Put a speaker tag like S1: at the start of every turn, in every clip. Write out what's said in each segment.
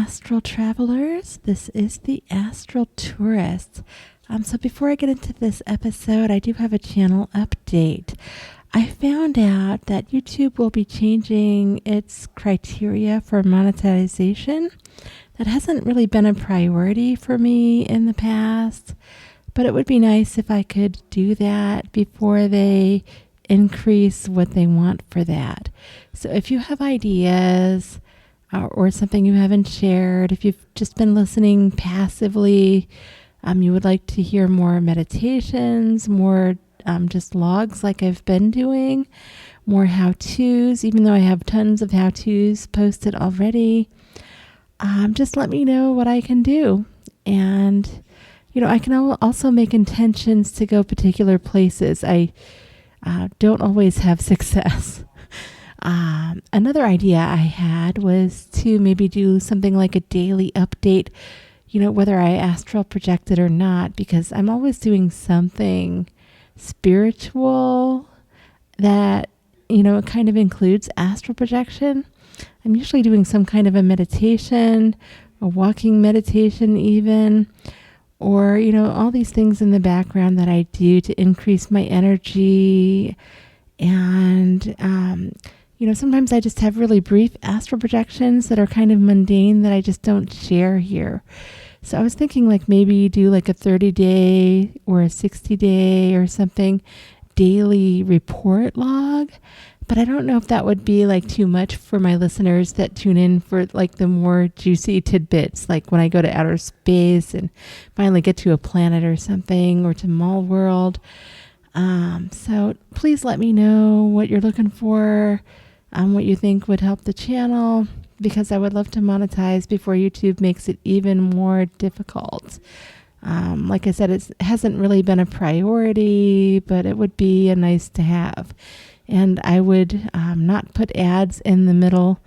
S1: Astral travelers. This is the Astral Tourist. So before I get into this episode, I do have a channel update. I found out that YouTube will be changing its criteria for monetization. That hasn't really been a priority for me in the past, but it would be nice if I could do that before they increase what they want for that. So if you have ideas or something you haven't shared, if you've just been listening passively, you would like to hear more meditations, more just logs like I've been doing, more how-tos, even though I have tons of how-tos posted already, just let me know what I can do. And, I can also make intentions to go particular places. I don't always have success. Another idea I had was to maybe do something like a daily update, whether I astral projected or not, because I'm always doing something spiritual that, kind of includes astral projection. I'm usually doing some kind of a meditation, a walking meditation even, or, all these things in the background that I do to increase my energy. And, sometimes I just have really brief astral projections that are kind of mundane that I just don't share here. So I was thinking like maybe do like a 30-day or a 60-day or something daily report log. But I don't know if that would be like too much for my listeners that tune in for like the more juicy tidbits, like when I go to outer space and finally get to a planet or something, or to Mallworld. So please let me know what you're looking for, what you think would help the channel, because I would love to monetize before YouTube makes it even more difficult. Like I said, it hasn't really been a priority, but it would be a nice to have. And I would not put ads in the middle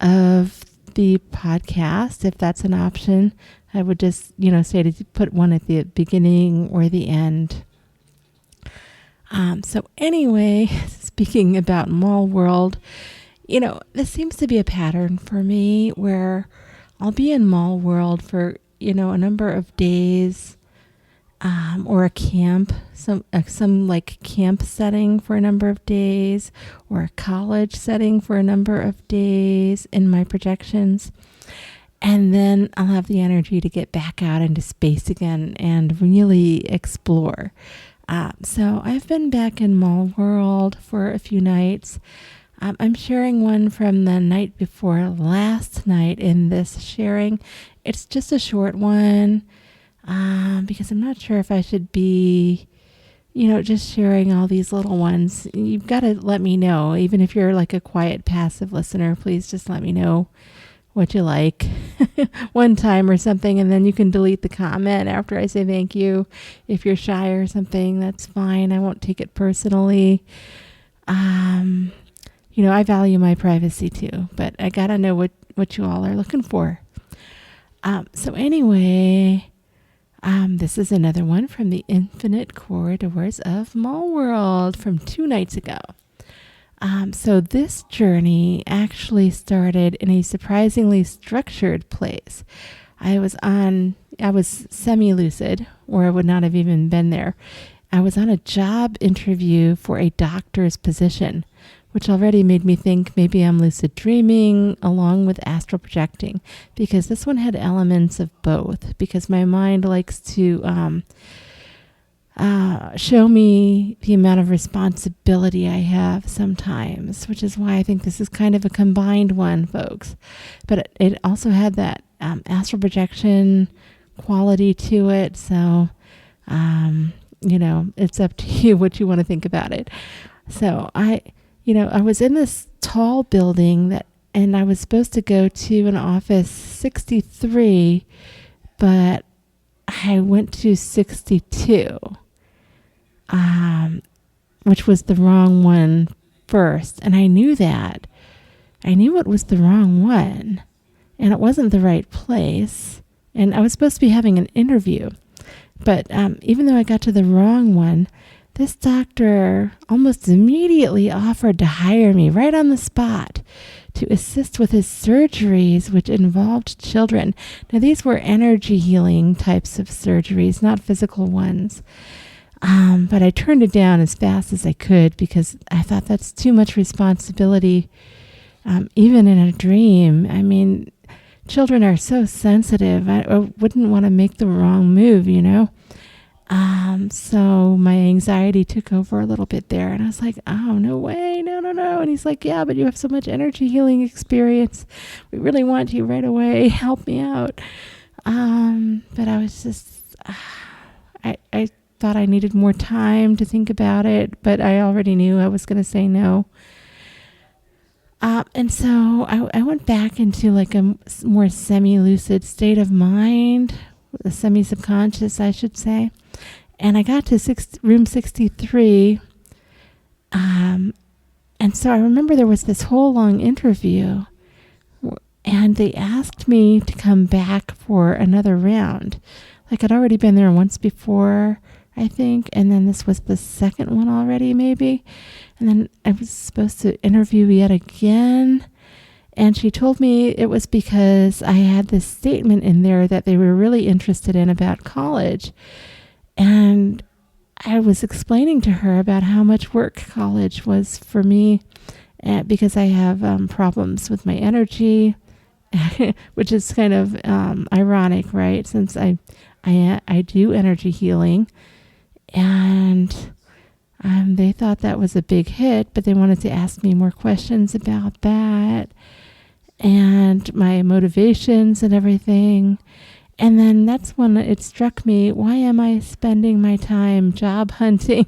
S1: of the podcast if that's an option. I would just, say to put one at the beginning or the end. So anyway, speaking about Mallworld, this seems to be a pattern for me where I'll be in Mallworld for, a number of days, or a camp, some like camp setting for a number of days, or a college setting for a number of days in my projections. And then I'll have the energy to get back out into space again and really explore. So I've been back in Mallworld for a few nights. I'm sharing one from the night before last night in this sharing. It's just a short one, because I'm not sure if I should be, just sharing all these little ones. You've got to let me know, even if you're like a quiet, passive listener, please just let me know what you like one time or something, and then you can delete the comment after I say thank you. If you're shy or something, that's fine. I won't take it personally. I value my privacy too, but I gotta know what you all are looking for. So anyway, this is another one from the Infinite Corridors of Mallworld from 2 nights ago. So this journey actually started in a surprisingly structured place. I was semi-lucid, or I would not have even been there. I was on a job interview for a doctor's position, which already made me think maybe I'm lucid dreaming along with astral projecting, because this one had elements of both, because my mind likes to show me the amount of responsibility I have sometimes, which is why I think this is kind of a combined one, folks. But it also had that astral projection quality to it. So, it's up to you what you want to think about it. So I was in this tall building and I was supposed to go to an office 63, but I went to 62, which was the wrong one first. And I knew that. I knew it was the wrong one, and it wasn't the right place. And I was supposed to be having an interview. But even though I got to the wrong one, this doctor almost immediately offered to hire me right on the spot to assist with his surgeries, which involved children. Now, these were energy healing types of surgeries, not physical ones. But I turned it down as fast as I could because I thought that's too much responsibility, even in a dream. I mean, children are so sensitive. I wouldn't want to make the wrong move, So my anxiety took over a little bit there. And I was like, oh, no way. No. And he's like, yeah, but you have so much energy healing experience. We really want you right away. Help me out. But I was just, I thought I needed more time to think about it, but I already knew I was going to say no. And so I went back into like a more semi-lucid state of mind, a semi-subconscious, I should say. And I got to room 63. And so I remember there was this whole long interview, and they asked me to come back for another round. Like I'd already been there once before, I think, and then this was the second one already, maybe. And then I was supposed to interview yet again. And she told me it was because I had this statement in there that they were really interested in about college. And I was explaining to her about how much work college was for me, because I have problems with my energy, which is kind of ironic, right? Since I do energy healing, and they thought that was a big hit, but they wanted to ask me more questions about that and my motivations and everything. And then that's when it struck me, why am I spending my time job hunting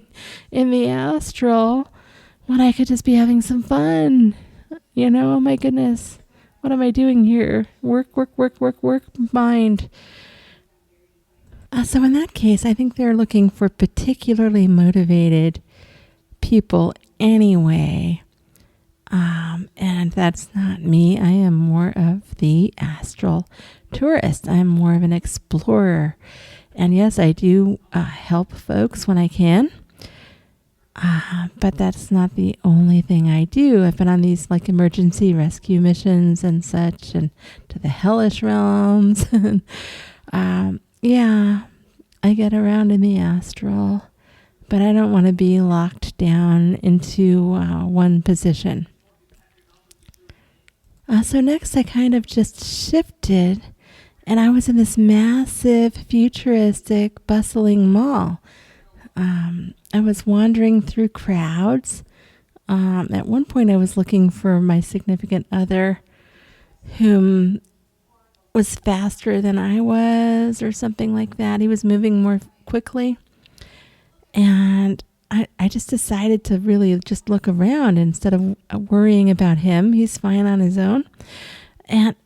S1: in the astral when I could just be having some fun? Oh my goodness. What am I doing here? Work, mind. So in that case, I think they're looking for particularly motivated people anyway. And that's not me. I am more of the astral tourist. I'm more of an explorer. And yes, I do help folks when I can. But that's not the only thing I do. I've been on these like emergency rescue missions and such, and to the hellish realms. Yeah, I get around in the astral, but I don't want to be locked down into one position. So next I kind of just shifted, and I was in this massive, futuristic, bustling mall. I was wandering through crowds. At one point I was looking for my significant other, whom was faster than I was or something like that. He was moving more quickly. And I just decided to really just look around instead of worrying about him. He's fine on his own. And,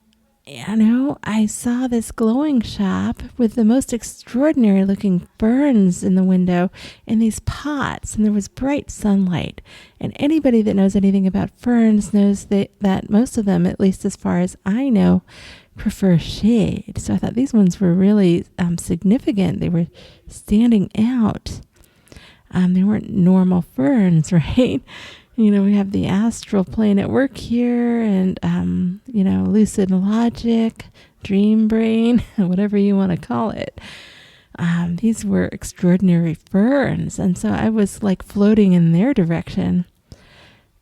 S1: I saw this glowing shop with the most extraordinary looking ferns in the window in these pots. And there was bright sunlight. And anybody that knows anything about ferns knows that most of them, at least as far as I know, prefer shade. So I thought these ones were really significant. They were standing out. They weren't normal ferns, right? We have the astral plane at work here, and lucid logic, dream brain, whatever you want to call it. These were extraordinary ferns, and so I was like floating in their direction.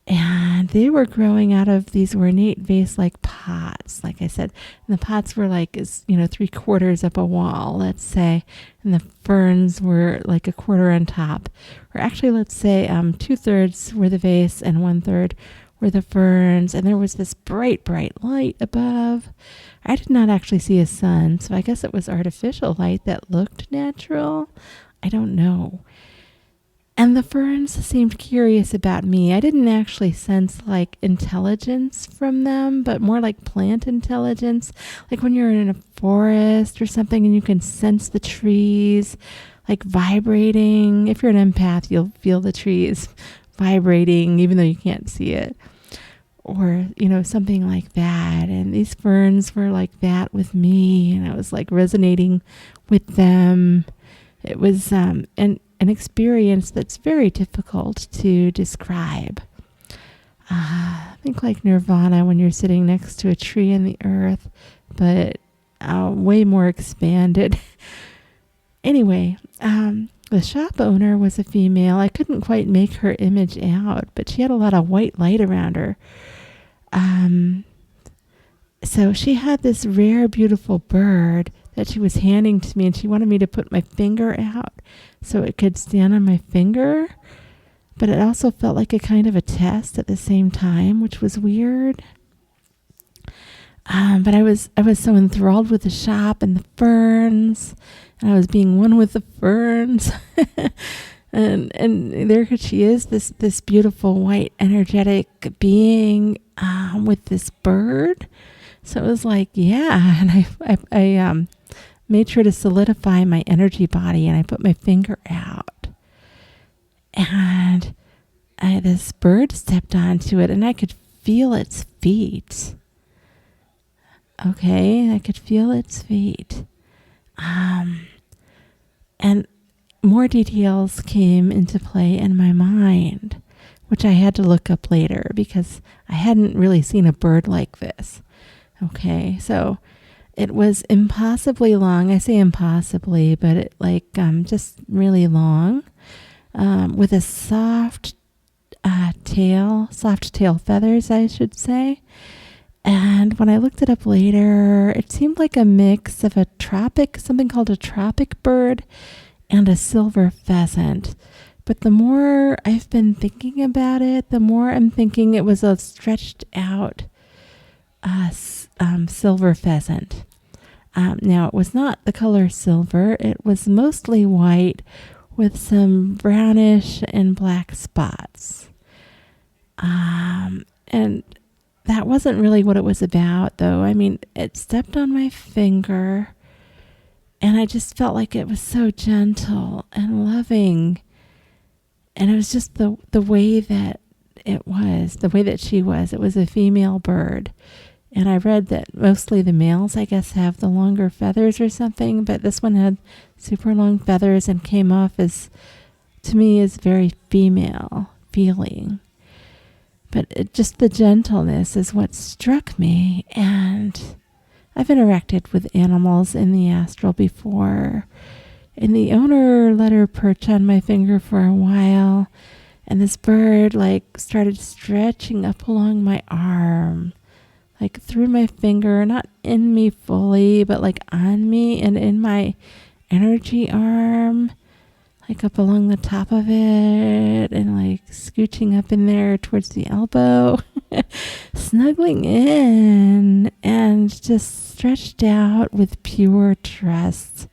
S1: And they were growing out of these ornate vase-like pots, like I said. And the pots were like, 3/4 up a wall, let's say. And the ferns were like 1/4 on top. Or actually, let's say 2/3 were the vase and 1/3 were the ferns. And there was this bright, bright light above. I did not actually see a sun, so I guess it was artificial light that looked natural. I don't know. And the ferns seemed curious about me. I didn't actually sense like intelligence from them, but more like plant intelligence. Like when you're in a forest or something and you can sense the trees like vibrating. If you're an empath, you'll feel the trees vibrating even though you can't see it. Or, something like that. And these ferns were like that with me, and I was like resonating with them. It was an experience that's very difficult to describe. think like nirvana when you're sitting next to a tree in the earth, but way more expanded. Anyway, the shop owner was a female. I couldn't quite make her image out, but she had a lot of white light around her. So she had this rare, beautiful bird that she was handing to me, and she wanted me to put my finger out so it could stand on my finger. But it also felt like a kind of a test at the same time, which was weird. But I was so enthralled with the shop and the ferns, and I was being one with the ferns. and there she is, this beautiful white energetic being with this bird. So it was like, yeah, and I made sure to solidify my energy body, and I put my finger out. And this bird stepped onto it, and I could feel its feet. Okay, I could feel its feet. And more details came into play in my mind, which I had to look up later because I hadn't really seen a bird like this. Okay, so it was impossibly long. I say impossibly, but it just really long, with a soft tail feathers, I should say. And when I looked it up later, it seemed like a mix of something called a tropic bird and a silver pheasant. But the more I've been thinking about it, the more I'm thinking it was a stretched out silver pheasant. Now, it was not the color silver. It was mostly white with some brownish and black spots. And that wasn't really what it was about, though. I mean, it stepped on my finger, and I just felt like it was so gentle and loving. And it was just the way that it was, the way that she was. It was a female bird. And I read that mostly the males, I guess, have the longer feathers or something, but this one had super long feathers and came off to me, as very female feeling. But just the gentleness is what struck me. And I've interacted with animals in the astral before. And the owner let her perch on my finger for a while. And this bird started stretching up along my arm, through my finger, not in me fully, but on me and in my energy arm, up along the top of it, and scooching up in there towards the elbow, snuggling in, and just stretched out with pure trust.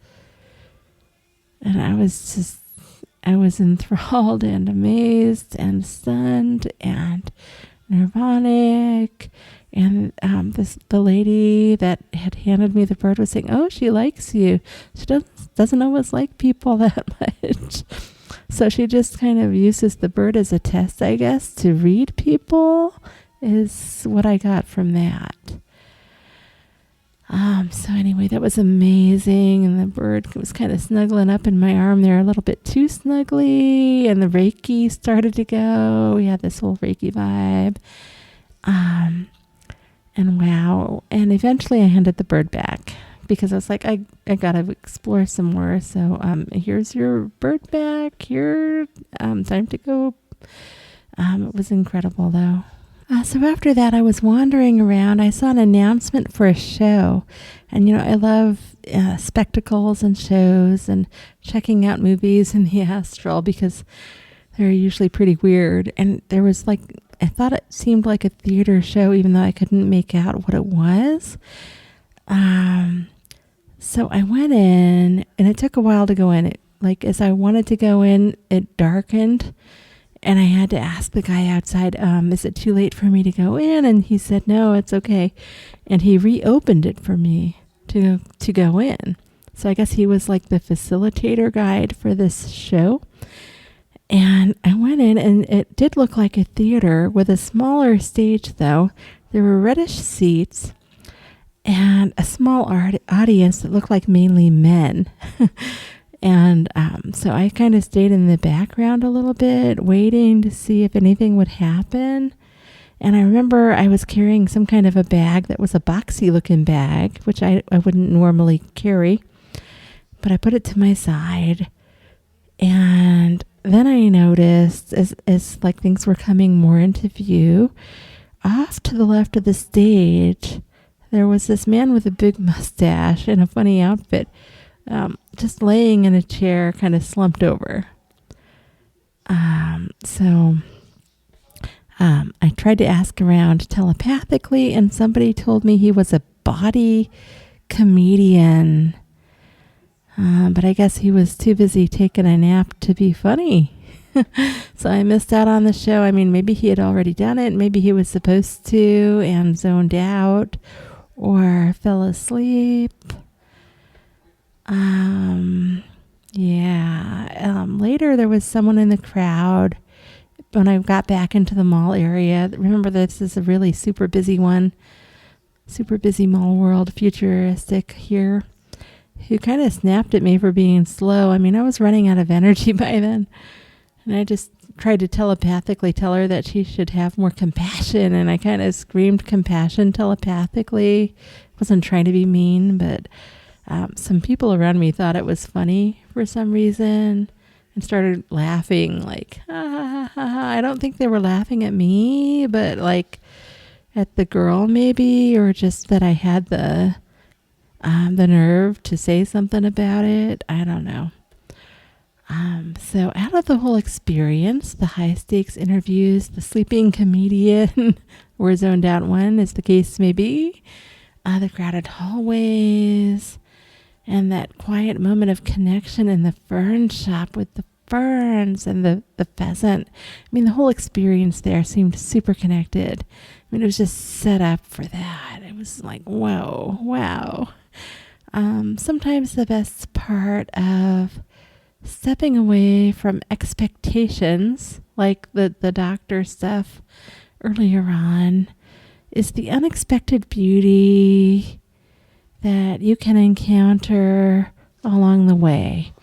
S1: And I was enthralled and amazed and stunned and nirvanic. And the lady that had handed me the bird was saying, "Oh, she likes you. She doesn't always like people that much." So she just kind of uses the bird as a test, I guess, to read people, is what I got from that. So anyway, that was amazing. And the bird was kind of snuggling up in my arm there a little bit too snugly. And the Reiki started to go. We had this whole Reiki vibe. And wow. And eventually I handed the bird back because I was like, I got to explore some more. So here's your bird back. Here, time to go. It was incredible, though. So after that, I was wandering around. I saw an announcement for a show. And, I love spectacles and shows and checking out movies in the astral because they're usually pretty weird. And there was I thought it seemed like a theater show, even though I couldn't make out what it was. So I went in, and it took a while to go in. As I wanted to go in, it darkened, and I had to ask the guy outside, is it too late for me to go in? And he said, no, it's okay. And he reopened it for me to go in. So I guess he was the facilitator guide for this show. And I went in, and it did look like a theater with a smaller stage, though. There were reddish seats and a small audience that looked like mainly men. And so I kind of stayed in the background a little bit, waiting to see if anything would happen. And I remember I was carrying some kind of a bag that was a boxy looking bag, which I wouldn't normally carry. But I put it to my side. And then I noticed as like things were coming more into view, off to the left of the stage, there was this man with a big mustache and a funny outfit, just laying in a chair, kind of slumped over. I tried to ask around telepathically, and somebody told me he was a body comedian. But I guess he was too busy taking a nap to be funny. So I missed out on the show. I mean, maybe he had already done it. Maybe he was supposed to and zoned out or fell asleep. Later there was someone in the crowd when I got back into the mall area. Remember, this is a really super busy one. Super busy Mallworld, futuristic here. Who kind of snapped at me for being slow. I mean, I was running out of energy by then. And I just tried to telepathically tell her that she should have more compassion. And I kind of screamed compassion telepathically. Wasn't trying to be mean, but some people around me thought it was funny for some reason and started laughing like, ha, ha, ha, ha, ha. I don't think they were laughing at me, but like at the girl maybe, or just that I had the nerve to say something about it. I don't know. So out of the whole experience, the high stakes interviews, the sleeping comedian, or zoned out one, as the case may be, the crowded hallways, and that quiet moment of connection in the fern shop with the ferns and the pheasant. I mean, the whole experience there seemed super connected. I mean, it was just set up for that. It was like, whoa, wow. Sometimes the best part of stepping away from expectations, like the doctor stuff earlier on, is the unexpected beauty that you can encounter along the way.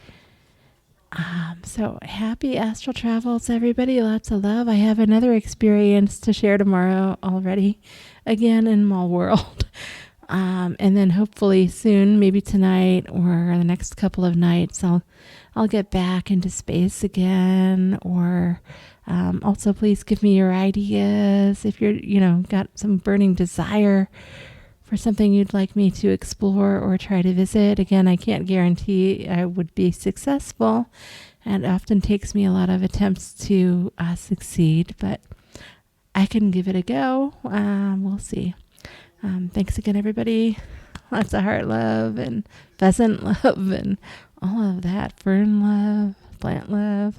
S1: So happy astral travels, everybody. Lots of love. I have another experience to share tomorrow already, again in Mallworld. And then hopefully soon, maybe tonight or the next couple of nights, I'll get back into space again. Or also, please give me your ideas if you're, got some burning desire for something you'd like me to explore or try to visit. Again, I can't guarantee I would be successful, and it often takes me a lot of attempts to succeed, but I can give it a go. We'll see. Thanks again, everybody. Lots of heart love and pheasant love and all of that. Fern love, plant love.